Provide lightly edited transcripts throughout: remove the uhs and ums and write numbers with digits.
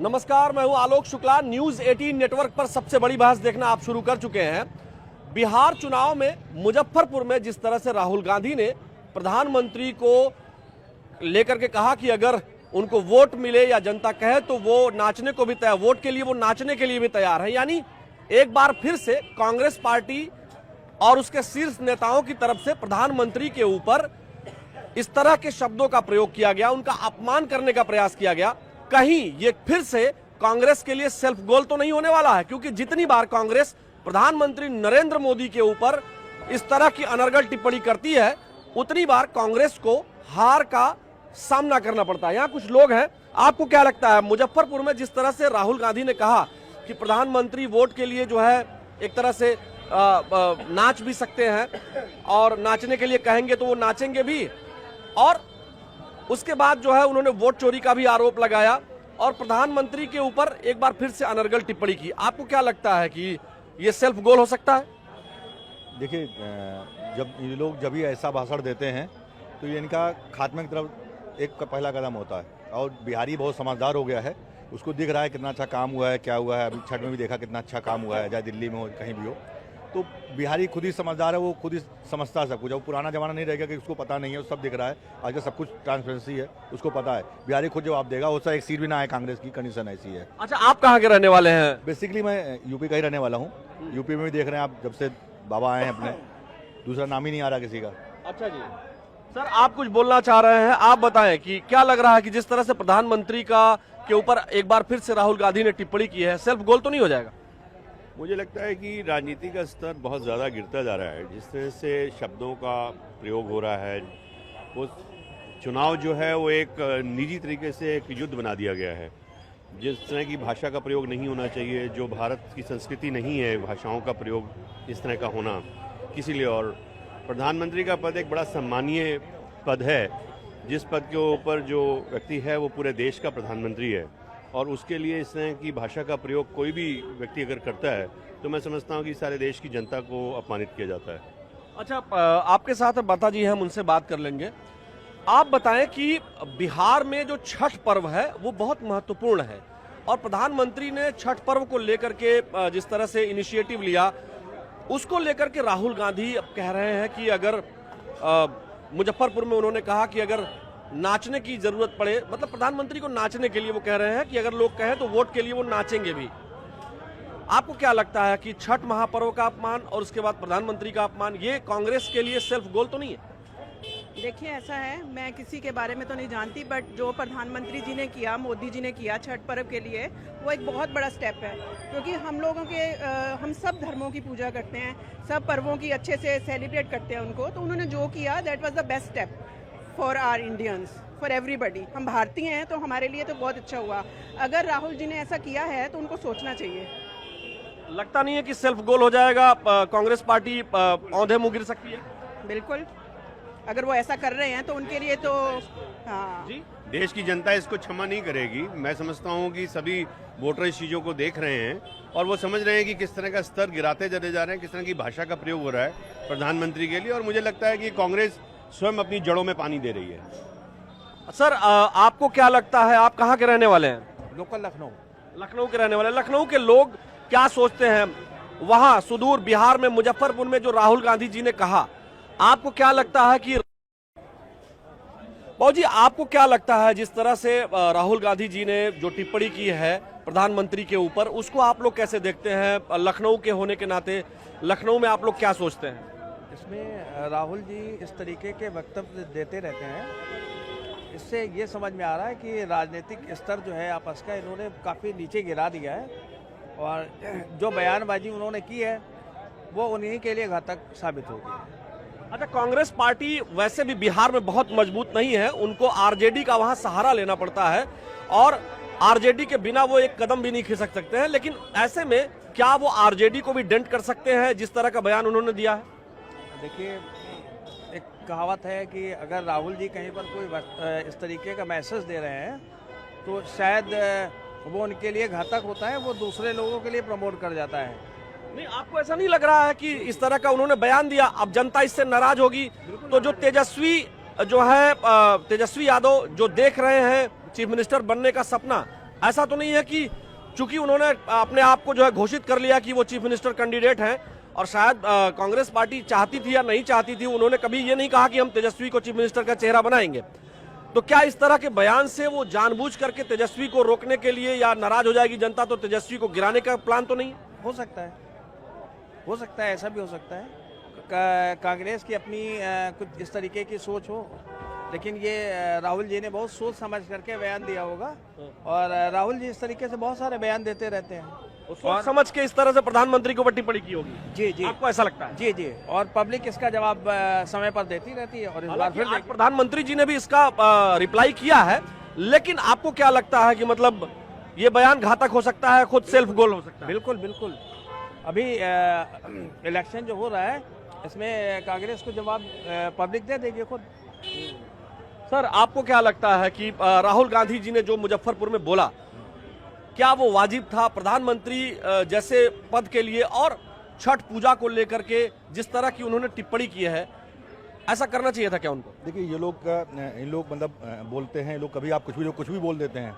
नमस्कार, मैं हूं आलोक शुक्ला। न्यूज 18 नेटवर्क पर सबसे बड़ी बहस देखना आप शुरू कर चुके हैं। बिहार चुनाव में मुजफ्फरपुर में जिस तरह से राहुल गांधी ने प्रधानमंत्री को लेकर के कहा कि अगर उनको वोट मिले या जनता कहे तो वो नाचने को भी तैयार, वोट के लिए वो नाचने के लिए भी तैयार है। यानी एक बार फिर से कांग्रेस पार्टी और उसके शीर्ष नेताओं की तरफ से प्रधानमंत्री के ऊपर इस तरह के शब्दों का प्रयोग किया गया, उनका अपमान करने का प्रयास किया गया। कहीं ये फिर से कांग्रेस के लिए सेल्फ गोल तो नहीं होने वाला है, क्योंकि जितनी बार कांग्रेस प्रधानमंत्री नरेंद्र मोदी के ऊपर इस तरह की अनर्गल टिप्पणी करती है, उतनी बार कांग्रेस को हार का सामना करना पड़ता है। यहाँ कुछ लोग हैं, आपको क्या लगता है मुजफ्फरपुर में जिस तरह से राहुल गांधी ने कहा कि प्रधानमंत्री वोट के लिए जो है एक तरह से नाच भी सकते हैं और नाचने के लिए कहेंगे तो वो नाचेंगे भी, और उसके बाद जो है उन्होंने वोट चोरी का भी आरोप लगाया और प्रधानमंत्री के ऊपर एक बार फिर से अनर्गल टिप्पणी की। आपको क्या लगता है कि ये सेल्फ गोल हो सकता है? देखिए, जब ये लोग जब भी ऐसा भाषण देते हैं तो ये इनका खात्मे की तरफ एक पहला कदम होता है। और बिहारी बहुत समझदार हो गया है, उसको दिख रहा है कितना अच्छा काम हुआ है, क्या हुआ है। अभी छठ में भी देखा कितना अच्छा काम हुआ है, चाहे दिल्ली में हो कहीं भी हो। तो बिहारी खुद ही समझदार है, वो खुद ही समझता है सब कुछ। वो पुराना जमाना नहीं रहेगा कि उसको पता नहीं है, वो सब दिख रहा है। आजकल सब कुछ ट्रांसपेरेंसी है, उसको पता है। बिहारी खुद जवाब देगा, उसका एक सीट भी ना आए, कांग्रेस की कंडीशन ऐसी है। अच्छा, आप कहाँ के रहने वाले हैं? बेसिकली मैं यूपी का ही रहने वाला हूँ। यूपी में भी देख रहे हैं आप, जब से बाबा आए हैं अपने, दूसरा नाम ही नहीं आ रहा किसी का। अच्छा जी, सर आप कुछ बोलना चाह रहे हैं, आप बताएं कि क्या लग रहा है कि जिस तरह से प्रधानमंत्री का के ऊपर एक बार फिर से राहुल गांधी ने टिप्पणी की है, सेल्फ गोल तो नहीं हो जाएगा? मुझे लगता है कि राजनीति का स्तर बहुत ज़्यादा गिरता जा रहा है। जिस तरह से शब्दों का प्रयोग हो रहा है, वो चुनाव जो है वो एक निजी तरीके से एक युद्ध बना दिया गया है। जिस तरह की भाषा का प्रयोग नहीं होना चाहिए, जो भारत की संस्कृति नहीं है भाषाओं का प्रयोग इस तरह का होना किसी लिए। और प्रधानमंत्री का पद एक बड़ा सम्मानीय पद है, जिस पद के ऊपर जो व्यक्ति है वो पूरे देश का प्रधानमंत्री है, और उसके लिए इस तरह की भाषा का प्रयोग कोई भी व्यक्ति अगर करता है तो मैं समझता हूँ कि सारे देश की जनता को अपमानित किया जाता है। अच्छा, आपके साथ बता जी हम उनसे बात कर लेंगे। आप बताएं कि बिहार में जो छठ पर्व है वो बहुत महत्वपूर्ण है, और प्रधानमंत्री ने छठ पर्व को लेकर के जिस तरह से इनिशिएटिव लिया, उसको लेकर के राहुल गांधी अब कह रहे हैं कि अगर मुजफ्फरपुर में उन्होंने कहा कि अगर नाचने की जरूरत पड़े, मतलब प्रधानमंत्री को नाचने के लिए वो कह रहे हैं कि अगर लोग कहें तो वोट के लिए वो नाचेंगे भी। आपको क्या लगता है कि छठ महापर्व का अपमान और उसके बाद प्रधानमंत्री का अपमान, ये कांग्रेस के लिए सेल्फ गोल तो नहीं है? देखिए, ऐसा है, मैं किसी के बारे में तो नहीं जानती, बट जो प्रधानमंत्री जी ने किया, मोदी जी ने किया छठ पर्व के लिए, वो एक बहुत बड़ा स्टेप है। क्योंकि हम लोगों के हम सब धर्मों की पूजा करते हैं, सब पर्वों की अच्छे से सेलिब्रेट करते हैं उनको, तो उन्होंने जो किया that was the best step for our Indians, for everybody. हम भारतीय हैं तो हमारे लिए तो बहुत अच्छा हुआ। अगर राहुल जी ने ऐसा किया है तो उनको सोचना चाहिए। लगता नहीं है कि सेल्फ गोल हो जाएगा, कांग्रेस पार्टी औंधे मुंह गिर सकती है? बिल्कुल, अगर वो ऐसा कर रहे हैं तो उनके लिए तो हाँ जी, देश की जनता इसको क्षमा नहीं करेगी। मैं समझता हूँ कि सभी वोटर इस चीज़ों को देख रहे हैं और वो समझ रहे हैं कि किस तरह का स्तर गिराते चले जा रहे हैं, किस तरह की भाषा का प्रयोग हो रहा है प्रधानमंत्री के लिए। और मुझे लगता है कि कांग्रेस स्वयं अपनी जड़ों में पानी दे रही है। सर आपको क्या लगता है, आप कहाँ के रहने वाले हैं? लोकल लखनऊ। लखनऊ के रहने वाले। लखनऊ के लोग क्या सोचते हैं वहां सुदूर बिहार में मुजफ्फरपुर में जो राहुल गांधी जी ने कहा, आपको क्या लगता है कि जी आपको क्या लगता है जिस तरह से राहुल गांधी जी ने जो टिप्पणी की है प्रधानमंत्री के ऊपर, उसको आप लोग कैसे देखते हैं? लखनऊ के होने के नाते लखनऊ में आप लोग क्या सोचते हैं? इसमें राहुल जी इस तरीके के वक्तव्य देते रहते हैं, इससे ये समझ में आ रहा है कि राजनीतिक स्तर जो है आपस का इन्होंने काफ़ी नीचे गिरा दिया है, और जो बयानबाजी उन्होंने की है वो उन्हीं के लिए घातक साबित होगी। अच्छा, कांग्रेस पार्टी वैसे भी बिहार में बहुत मजबूत नहीं है, उनको आरजेडी का वहां सहारा लेना पड़ता है, और आरजेडी के बिना वो एक कदम भी नहीं खिसक सकते हैं। लेकिन ऐसे में क्या वो आरजेडी को भी डेंट कर सकते हैं जिस तरह का बयान उन्होंने दिया है? देखिए, एक कहावत है कि अगर राहुल जी कहीं पर कोई इस तरीके का मैसेज दे रहे हैं तो शायद वो उनके लिए घातक होता है, वो दूसरे लोगों के लिए प्रमोट कर जाता है। नहीं, आपको ऐसा नहीं लग रहा है कि इस तरह का उन्होंने बयान दिया, अब जनता इससे नाराज होगी तो जो तेजस्वी जो है तेजस्वी यादव जो देख रहे हैं चीफ मिनिस्टर बनने का सपना, ऐसा तो नहीं है कि चूंकि उन्होंने अपने आप को जो है घोषित कर लिया कि वो चीफ मिनिस्टर कैंडिडेट हैं और शायद कांग्रेस पार्टी चाहती थी या नहीं चाहती थी, उन्होंने कभी ये नहीं कहा कि हम तेजस्वी को चीफ मिनिस्टर का चेहरा बनाएंगे, तो क्या इस तरह के बयान से वो जानबूझ करके तेजस्वी को रोकने के लिए, या नाराज हो जाएगी जनता तो तेजस्वी को गिराने का प्लान तो नहीं है? हो सकता है, ऐसा भी हो सकता है। कांग्रेस की अपनी कुछ इस तरीके की सोच हो, लेकिन ये राहुल जी ने बहुत सोच समझ करके बयान दिया होगा। और राहुल जी इस तरीके से बहुत सारे बयान देते रहते हैं। सोच समझ के इस तरह से प्रधानमंत्री को टिप्पणी की होगी। जी जी, आपको ऐसा लगता है? जी, और पब्लिक इसका जवाब समय पर देती रहती है। और इस बार फिर आज प्रधानमंत्री जी ने भी इसका रिप्लाई किया है, लेकिन आपको क्या लगता है कि मतलब ये बयान घातक हो सकता है, खुद सेल्फ गोल हो सकता है? बिल्कुल। अभी इलेक्शन जो हो रहा है, इसमें कांग्रेस को जवाब पब्लिक दे देगी खुद। सर, आपको क्या लगता है कि राहुल गांधी जी ने जो मुजफ्फरपुर में बोला, क्या वो वाजिब था? प्रधानमंत्री जैसे पद के लिए और छठ पूजा को लेकर के जिस तरह की उन्होंने टिप्पणी की है, ऐसा करना चाहिए था क्या उनको? देखिए, ये लोग इन लोग मतलब बोलते हैं, लोग कभी आप कुछ भी बोल देते हैं,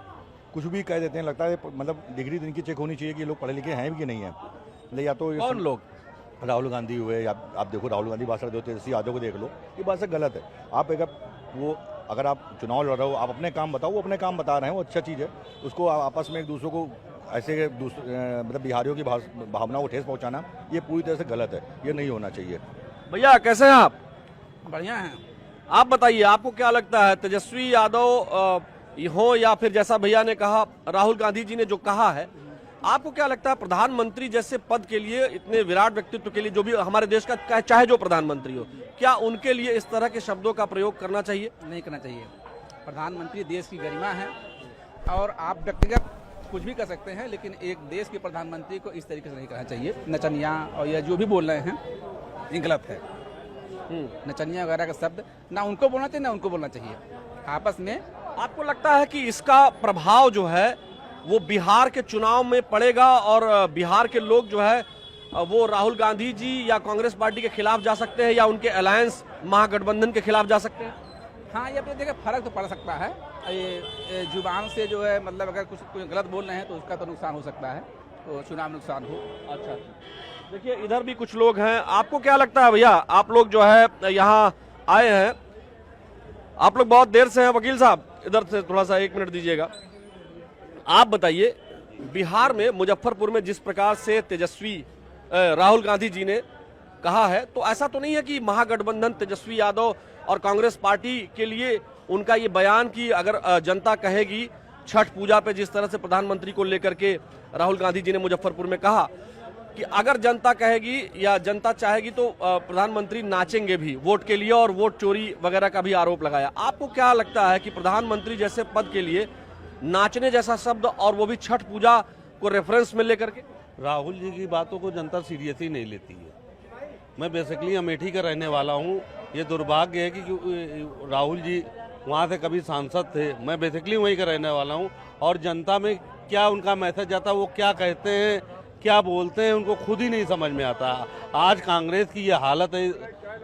कुछ भी कह देते हैं। लगता है मतलब डिग्री तो इनकी चेक होनी चाहिए कि ये लोग पढ़े लिखे हैं भी कि नहीं है। मतलब या तो कौन लोग? राहुल गांधी हुए, या आप देखो राहुल गांधी भाषण देते, तेजस्वी यादव को देख लो, ये बात से गलत है। आप अगर आप चुनाव लड़ रहे हो, आप अपने काम बताओ, वो अपने काम बता रहे हैं, वो अच्छा चीज़ है। उसको आपस में एक दूसरे को ऐसे मतलब बिहारियों की भावना को ठेस पहुंचाना, ये पूरी तरह से गलत है, ये नहीं होना चाहिए। भैया कैसे हैं आप? बढ़िया है। आप बताइए, आपको क्या लगता है, तेजस्वी यादव हो या फिर जैसा भैया ने कहा राहुल गांधी जी ने जो कहा है, आपको क्या लगता है प्रधानमंत्री जैसे पद के लिए, इतने विराट व्यक्तित्व के लिए, जो भी हमारे देश का चाहे जो प्रधानमंत्री हो, क्या उनके लिए इस तरह के शब्दों का प्रयोग करना चाहिए? नहीं करना चाहिए। प्रधानमंत्री देश की गरिमा है, और आप व्यक्तिगत कुछ भी कर सकते हैं, लेकिन एक देश के प्रधानमंत्री को इस तरीके से नहीं करना चाहिए। नचनिया और यह जो भी बोल रहे हैं, ये गलत है। नचनिया वगैरह का शब्द ना उनको बोलना चाहिए, ना उनको बोलना चाहिए। आपस में आपको लगता है कि इसका प्रभाव जो है वो बिहार के चुनाव में पड़ेगा, और बिहार के लोग जो है वो राहुल गांधी जी या कांग्रेस पार्टी के खिलाफ जा सकते हैं, या उनके अलायंस महागठबंधन के खिलाफ जा सकते हैं? हाँ, ये देखिए फर्क तो पड़ सकता है। ये जुबान से जो है, मतलब अगर कुछ गलत बोल रहे हैं तो उसका तो नुकसान हो सकता है, तो चुनाव में नुकसान हो। अच्छा, देखिए इधर भी कुछ लोग हैं। आपको क्या लगता है भैया, आप लोग जो है यहाँ आए हैं, आप लोग बहुत देर से हैं। वकील साहब, इधर से थोड़ा सा 1 मिनट दीजिएगा। आप बताइए, बिहार में मुजफ्फरपुर में जिस प्रकार से तेजस्वी राहुल गांधी जी ने कहा है, तो ऐसा तो नहीं है कि महागठबंधन तेजस्वी यादव और कांग्रेस पार्टी के लिए उनका ये बयान कि अगर जनता कहेगी, छठ पूजा पे जिस तरह से प्रधानमंत्री को लेकर के राहुल गांधी जी ने मुजफ्फरपुर में कहा कि अगर जनता कहेगी या जनता चाहेगी तो प्रधानमंत्री नाचेंगे भी वोट के लिए, और वोट चोरी वगैरह का भी आरोप लगाया। आपको क्या लगता है कि प्रधानमंत्री जैसे पद के लिए नाचने जैसा शब्द, और वो भी छठ पूजा को रेफरेंस में लेकर के? राहुल जी की बातों को जनता सीरियस ही नहीं लेती है। मैं बेसिकली अमेठी का रहने वाला हूँ। ये दुर्भाग्य है कि राहुल जी वहाँ से कभी सांसद थे, मैं बेसिकली वहीं का रहने वाला हूँ, और जनता में क्या उनका मैसेज जाता है, वो क्या कहते हैं, क्या बोलते हैं, उनको खुद ही नहीं समझ में आता। आज कांग्रेस की ये हालत है,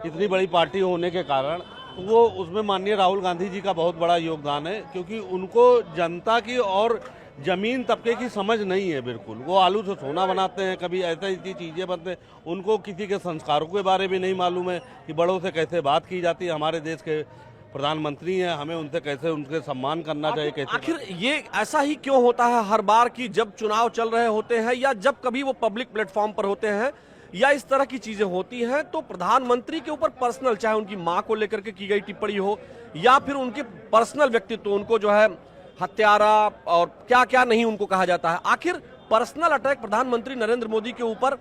इतनी बड़ी पार्टी होने के कारण, तो वो उसमें माननीय राहुल गांधी जी का बहुत बड़ा योगदान है, क्योंकि उनको जनता की और जमीन तबके की समझ नहीं है बिल्कुल। वो आलू से सोना बनाते हैं, कभी ऐसी चीज़ें बनते हैं, उनको किसी के संस्कारों के बारे में नहीं मालूम है कि बड़ों से कैसे बात की जाती है। हमारे देश के प्रधानमंत्री हैं, हमें उनसे कैसे उनके सम्मान करना चाहिए, कैसे। आखिर ये ऐसा ही क्यों होता है हर बार कि जब चुनाव चल रहे होते हैं, या जब कभी वो पब्लिक प्लेटफॉर्म पर होते हैं, या इस तरह की चीजें होती हैं, तो प्रधानमंत्री के ऊपर पर्सनल, चाहे उनकी मां को लेकर के की गई टिप्पणी हो, या फिर उनके पर्सनल व्यक्तित्व, उनको जो है हत्यारा और क्या क्या नहीं उनको कहा जाता है, आखिर पर्सनल अटैक प्रधानमंत्री नरेंद्र मोदी के ऊपर,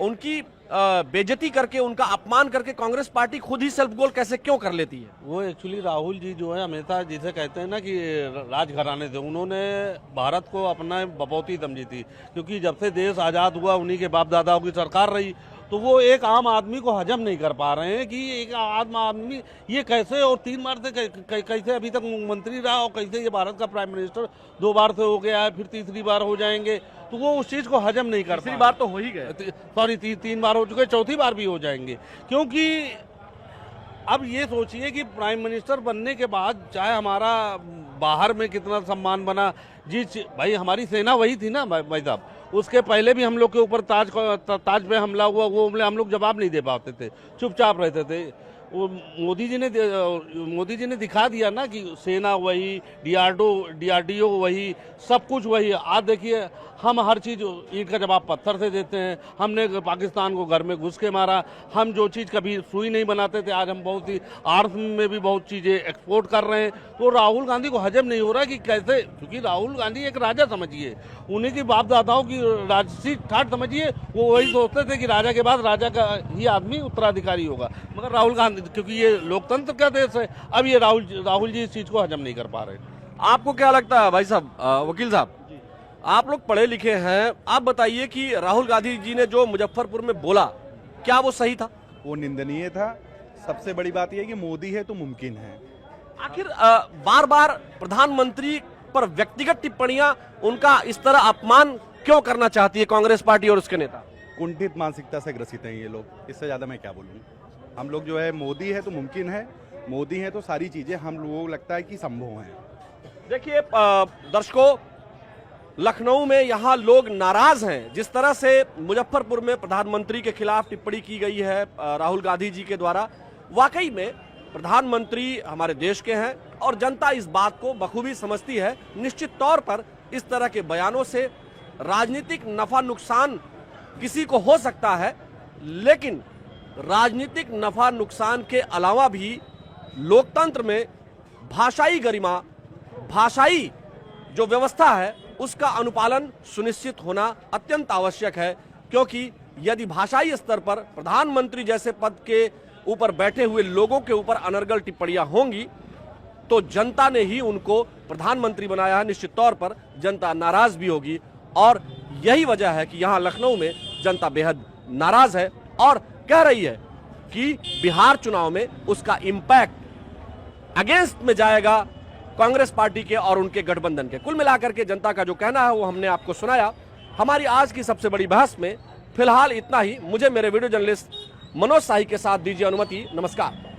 उनकी बेइज्जती करके, उनका अपमान करके कांग्रेस पार्टी खुद ही सेल्फ गोल कैसे क्यों कर लेती है? वो एक्चुअली राहुल जी जो है हमेशा जिसे कहते हैं ना कि राजघराने से, उन्होंने भारत को अपना बपौती समझी थी, क्योंकि जब से देश आज़ाद हुआ उन्हीं के बाप दादाओं की सरकार रही, तो वो एक आम आदमी को हजम नहीं कर पा रहे हैं कि एक आम आदमी ये कैसे, और 3 बार से कैसे अभी तक मंत्री रहा, और कैसे ये भारत का प्राइम मिनिस्टर 2 बार से हो गया है, फिर तीसरी बार हो जाएंगे, तो वो उस चीज़ को हजम नहीं कर पा। तीसरी बार तो हो ही गए, सॉरी 3 बार हो चुके, चौथी बार भी हो जाएंगे, क्योंकि अब ये सोचिए कि प्राइम मिनिस्टर बनने के बाद चाहे हमारा बाहर में कितना सम्मान बना, भाई हमारी सेना वही थी ना भाई साहब। उसके पहले भी हम लोग के ऊपर ताज पे हमला हुआ, वो हम लोग जवाब नहीं दे पाते थे, चुपचाप रहते थे। वो मोदी जी ने दिखा दिया ना कि सेना वही, डीआरडीओ वही, सब कुछ वही। आज देखिए हम हर चीज़ ईंट का जवाब पत्थर से देते हैं। हमने पाकिस्तान को घर में घुस के मारा। हम जो चीज़ कभी सुई नहीं बनाते थे, आज हम बहुत ही आर्थ में भी बहुत चीज़ें एक्सपोर्ट कर रहे हैं। तो राहुल गांधी को हजम नहीं हो रहा कि कैसे, क्योंकि राहुल गांधी एक राजा समझिए, उन्हीं की बाप दादाओं की राजसी ठाट समझिए, वो वही सोचते थे कि राजा के बाद राजा का ही आदमी उत्तराधिकारी होगा। मगर राहुल गांधी, क्योंकि ये लोकतंत्र का देश है, अब ये राहुल जी इस चीज़ को हजम नहीं कर पा रहे। आपको क्या लगता है भाई साहब, वकील साहब, आप लोग पढ़े लिखे हैं, आप बताइए कि राहुल गांधी जी ने जो मुजफ्फरपुर में बोला, क्या वो सही था? वो निंदनीय था। सबसे बड़ी बात यह कि मोदी है तो मुमकिन है। आखिर बार बार प्रधानमंत्री पर व्यक्तिगत टिप्पणियां, उनका इस तरह अपमान क्यों करना चाहती है कांग्रेस पार्टी और उसके नेता? कुंठित मानसिकता से ग्रसित हैं ये लोग, इससे ज्यादा मैं क्या बोलूं। हम लोग जो है, मोदी है तो मुमकिन है, मोदी है तो सारी चीजें हम लोगों को लगता है कि संभव हैं। देखिए दर्शकों, लखनऊ में यहाँ लोग नाराज हैं जिस तरह से मुजफ्फरपुर में प्रधानमंत्री के खिलाफ टिप्पणी की गई है राहुल गांधी जी के द्वारा। वाकई में प्रधानमंत्री हमारे देश के हैं और जनता इस बात को बखूबी समझती है। निश्चित तौर पर इस तरह के बयानों से राजनीतिक नफा नुकसान किसी को हो सकता है, लेकिन राजनीतिक नफा नुकसान के अलावा भी लोकतंत्र में भाषाई गरिमा, भाषाई जो व्यवस्था है, उसका अनुपालन सुनिश्चित होना अत्यंत आवश्यक है। क्योंकि यदि भाषाई स्तर पर प्रधानमंत्री जैसे पद के ऊपर बैठे हुए लोगों के ऊपर अनर्गल टिप्पणियां होंगी, तो जनता ने ही उनको प्रधानमंत्री बनाया है। निश्चित तौर पर जनता नाराज भी होगी और यही वजह है कि यहां लखनऊ में जनता बेहद नाराज है और कह रही है कि बिहार चुनाव में उसका इंपैक्ट अगेंस्ट में जाएगा कांग्रेस पार्टी के और उनके गठबंधन के। कुल मिलाकर के जनता का जो कहना है वो हमने आपको सुनाया। हमारी आज की सबसे बड़ी बहस में फिलहाल इतना ही। मुझे मेरे वीडियो जर्नलिस्ट मनोज शाही के साथ दीजिए अनुमति। नमस्कार।